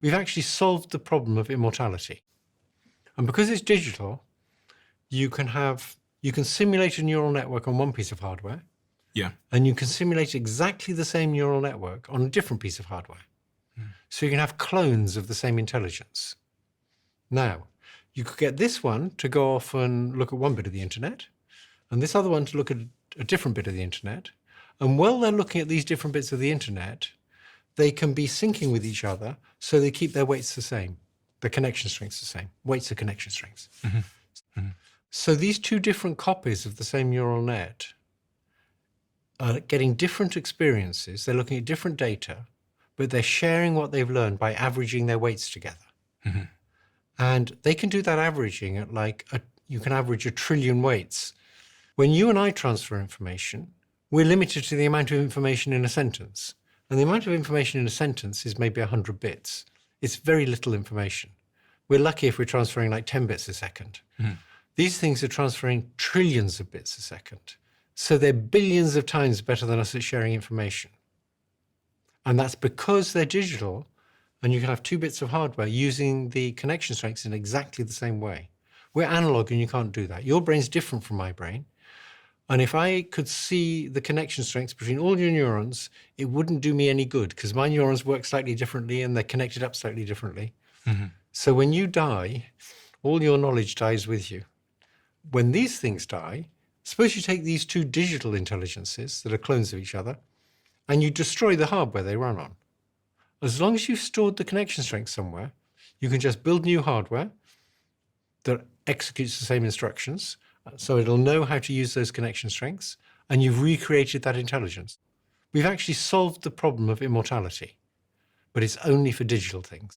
we've actually solved the problem of immortality. And because it's digital, you can simulate a neural network on one piece of hardware, Yeah. and you can simulate exactly the same neural network on a different piece of hardware. So you can have clones of the same intelligence. Now, you could get this one to go off and look at one bit of the internet, and this other one to look at a different bit of the internet. And while they're looking at these different bits of the internet, they can be syncing with each other, so they keep their weights the same, the connection strengths the same. Weights are connection strengths. So these two different copies of the same neural net are getting different experiences. They're looking at different data, but they're sharing what they've learned by averaging their weights together. And they can do that averaging at you can average 1 trillion weights. When you and I transfer information, we're limited to the amount of information in a sentence. And the amount of information in a sentence is maybe 100 bits. It's very little information. We're lucky if we're transferring like 10 bits a second. These things are transferring trillions of bits a second. So they're billions of times better than us at sharing information. And that's because they're digital, and you can have 2 bits of hardware using the connection strengths in exactly the same way. We're analog and you can't do that. Your brain's different from my brain. And if I could see the connection strengths between all your neurons, it wouldn't do me any good, because my neurons work slightly differently and they're connected up slightly differently. So when you die, all your knowledge dies with you. When these things die, suppose you take these 2 digital intelligences that are clones of each other, and you destroy the hardware they run on. As long as you've stored the connection strength somewhere, you can just build new hardware that executes the same instructions, so it'll know how to use those connection strengths, and you've recreated that intelligence. We've actually solved the problem of immortality, but it's only for digital things.